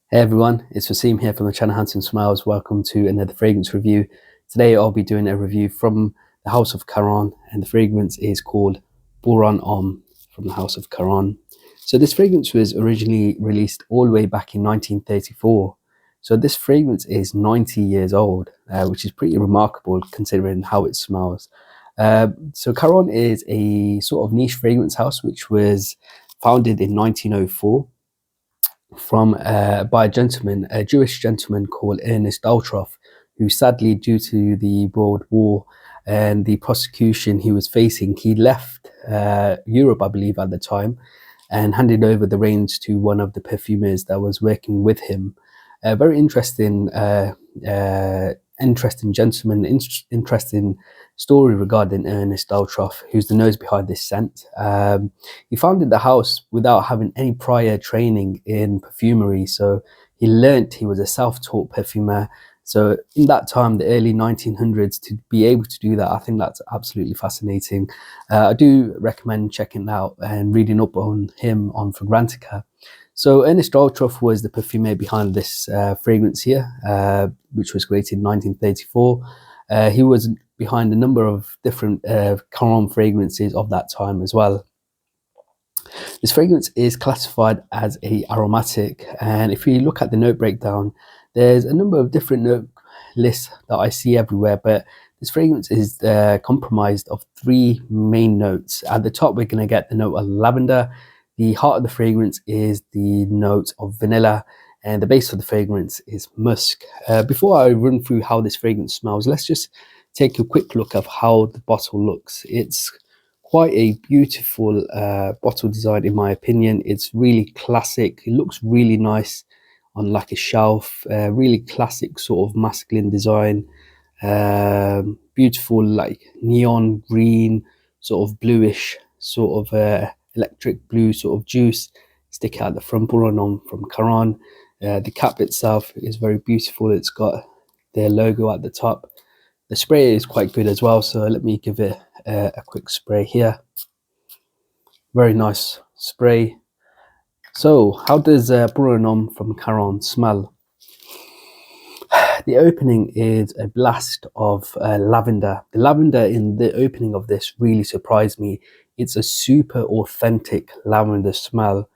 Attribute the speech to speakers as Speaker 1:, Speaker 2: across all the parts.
Speaker 1: Hey everyone, it's Wasim here from the channel Handsome Smiles. Welcome to another fragrance review. Today I'll be doing a review from the House of Caron, and the fragrance is called Homme from the House of Caron. So this fragrance was originally released all the way back in 1934. So this fragrance is 90 years old, which is pretty remarkable considering how it smells. So Caron is a sort of niche fragrance house which was founded in 1904 from by a Jewish gentleman called Ernest Daltroff, who sadly, due to the World War and the prosecution he was facing, he left Europe, I believe, at the time, and handed over the reins to one of the perfumers that was working with him. A very interesting gentleman, interesting story regarding Ernest Daltroff, who's the nose behind this scent. He founded the house without having any prior training in perfumery, so he was a self-taught perfumer. So in that time, the early 1900s, to be able to do that, I think that's absolutely fascinating. I do recommend checking out and reading up on him on Fragrantica. So Ernest Daltroff was the perfumer behind this fragrance here, which was created in 1934. He was behind a number of different Caron fragrances of that time as well. This fragrance is classified as a aromatic, and if you look at the note breakdown, there's a number of different note lists that I see everywhere, but this fragrance is comprised of three main notes. At the top, we're going to get the note of lavender. The heart of the fragrance is the note of vanilla, and the base of the fragrance is musk. Before I run through how this fragrance smells, let's just take a quick look at how the bottle looks. It's quite a beautiful bottle design, in my opinion. It's really classic. It looks really nice on like a shelf. Really classic sort of masculine design. Beautiful like neon green, sort of bluish, sort of electric blue sort of juice stick out the front. Homme from Caron. The cap itself is very beautiful. It's got their logo at the top. The spray is quite good as well, so let me give it a quick spray here. Very nice spray. So how does Homme from Caron smell? The opening is a blast of lavender. The lavender in the opening of this really surprised me. It's a super authentic lavender smell.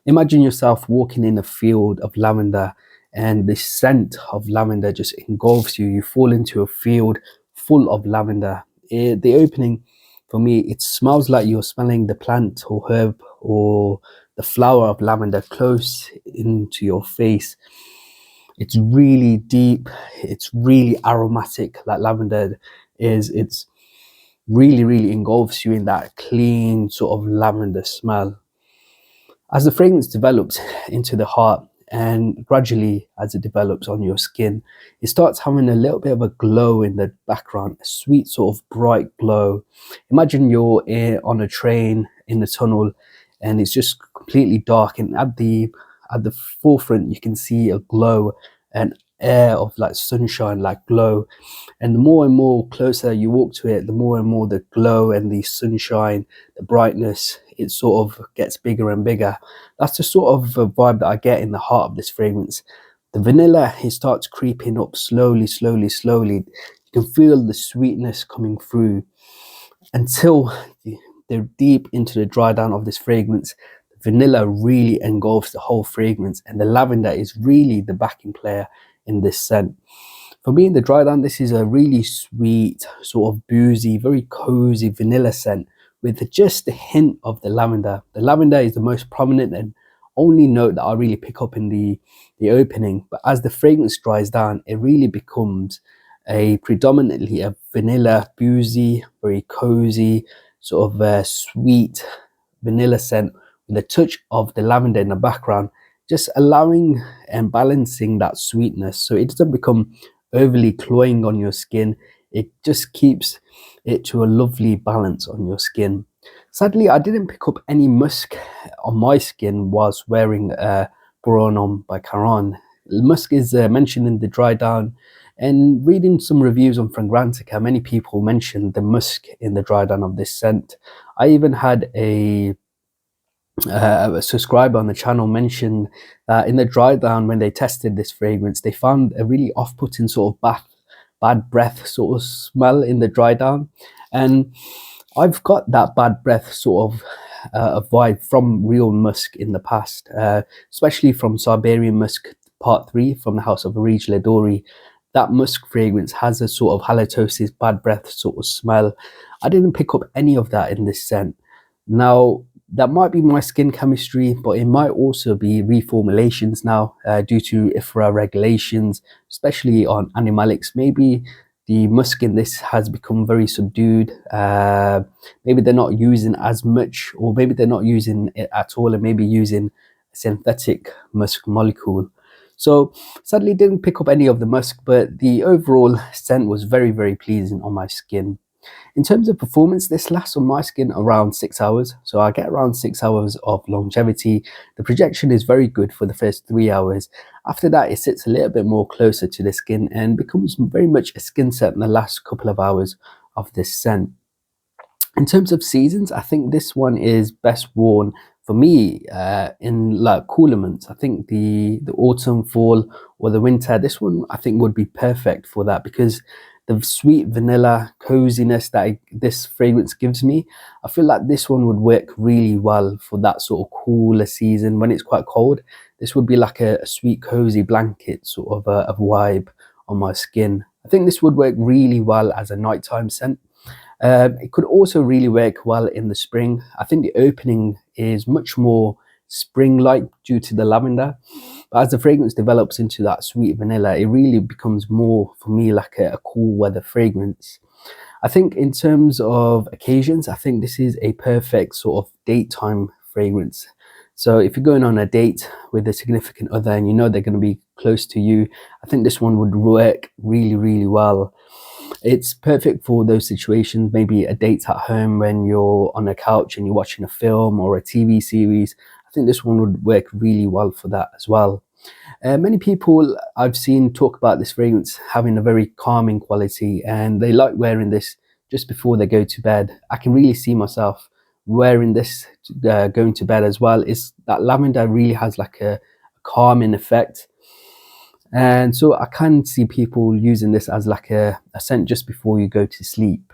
Speaker 1: Imagine yourself walking in a field of lavender, and the scent of lavender just engulfs you. You fall into a field full of lavender. The opening, for me, it smells like you're smelling the plant or herb or the flower of lavender close into your face. It's really deep. It's really aromatic, like lavender is. It's really engulfs you in that clean sort of lavender smell. As the fragrance develops into the heart, and gradually as it develops on your skin, it starts having a little bit of a glow in the background, a sweet sort of bright glow. Imagine you're on a train in a tunnel and it's just completely dark, and at the forefront you can see a glow, an air of like sunshine, like glow. And the more and more closer you walk to it, the more and more the glow and the sunshine, the brightness, it sort of gets bigger and bigger. That's the sort of vibe that I get in the heart of this fragrance. The vanilla, it starts creeping up slowly. You can feel the sweetness coming through until they're deep into the dry down of this fragrance. The vanilla really engulfs the whole fragrance, and the lavender is really the backing player in this scent. For me, in the dry down, this is a really sweet, sort of boozy, very cozy vanilla scent with just a hint of the lavender. The lavender is the most prominent and only note that I really pick up in the opening. But as the fragrance dries down, it really becomes predominantly a vanilla, boozy, very cozy, sort of sweet vanilla scent with a touch of the lavender in the background, just allowing and balancing that sweetness so it doesn't become overly cloying on your skin. It just keeps it to a lovely balance on your skin. Sadly, I didn't pick up any musk on my skin whilst wearing Homme by Caron. Musk is mentioned in the dry down, and reading some reviews on Fragrantica, many people mentioned the musk in the dry down of this scent. I even had a a subscriber on the channel mentioned that in the dry down, when they tested this fragrance, they found a really off-putting sort of bad breath sort of smell in the dry down. And I've got that bad breath sort of vibe from real musk in the past, especially from Siberian Musk Part 3 from the House of Arij Ledori. That musk fragrance has a sort of halitosis, bad breath sort of smell. I didn't pick up any of that in this scent. Now, that might be my skin chemistry, but it might also be reformulations now due to IFRA regulations, especially on animalics. Maybe the musk in this has become very subdued. Maybe they're not using as much, or maybe they're not using it at all, and maybe using a synthetic musk molecule. So sadly didn't pick up any of the musk, but the overall scent was very, very pleasing on my skin. In terms of performance, this lasts on my skin around 6 hours. So I get around 6 hours of longevity. The projection is very good for the first 3 hours. After that, it sits a little bit more closer to the skin and becomes very much a skin scent in the last couple of hours of this scent. In terms of seasons, I think this one is best worn for me in like cooler months. I think the autumn, fall, or the winter, this one I think would be perfect for that, because the sweet vanilla coziness that this fragrance gives me, I feel like this one would work really well for that sort of cooler season when it's quite cold. This would be like a sweet cozy blanket sort of a vibe on my skin. I think this would work really well as a nighttime scent. It could also really work well in the spring. I think the opening is much more spring-like due to the lavender. But as the fragrance develops into that sweet vanilla, it really becomes more, for me, like a cool weather fragrance. I think in terms of occasions, I think this is a perfect sort of daytime fragrance. So if you're going on a date with a significant other and you know they're going to be close to you, I think this one would work really, really well. It's perfect for those situations, maybe a date at home when you're on a couch and you're watching a film or a TV series. I think this one would work really well for that as well. Many people I've seen talk about this fragrance having a very calming quality, and they like wearing this just before they go to bed. I can really see myself wearing this going to bed as well. Is that lavender really has like a calming effect, and so I can see people using this as like a scent just before you go to sleep.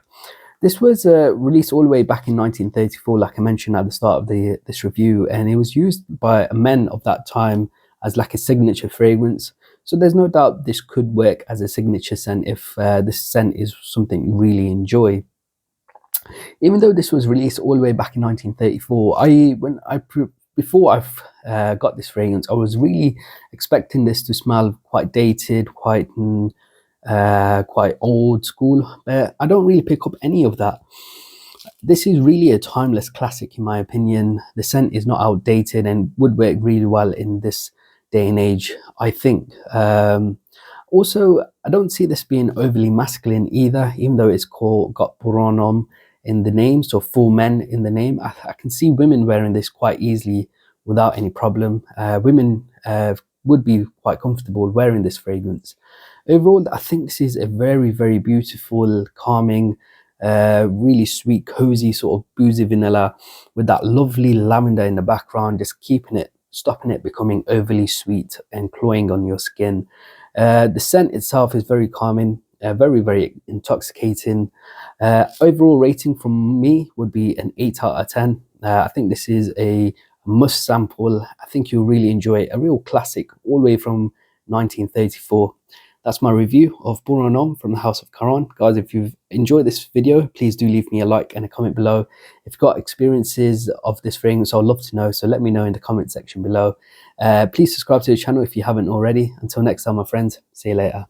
Speaker 1: This was released all the way back in 1934, like I mentioned at the start of this review, and it was used by men of that time as like a signature fragrance. So there's no doubt this could work as a signature scent if this scent is something you really enjoy. Even though this was released all the way back in 1934, before I've got this fragrance, I was really expecting this to smell quite dated, quite old school, but I don't really pick up any of that. This is really a timeless classic in my opinion. The scent is not outdated and would work really well in this day and age, I think. Also, I don't see this being overly masculine either, even though it's got Homme in the name, so for men in the name. I can see women wearing this quite easily without any problem. Women would be quite comfortable wearing this fragrance. Overall, I think this is a very, very beautiful, calming, really sweet, cozy sort of boozy vanilla with that lovely lavender in the background, just stopping it becoming overly sweet and cloying on your skin. The scent itself is very calming, very, very intoxicating. Overall rating from me would be an 8 out of 10. I think this is a must sample. I think you'll really enjoy it. A real classic all the way from 1934. That's my review of Homme from the House of Caron. Guys, if you've enjoyed this video, please do leave me a like and a comment below. If you've got experiences of this fragrance, I'd love to know, so let me know in the comment section below. Please subscribe to the channel if you haven't already. Until next time, my friends, see you later.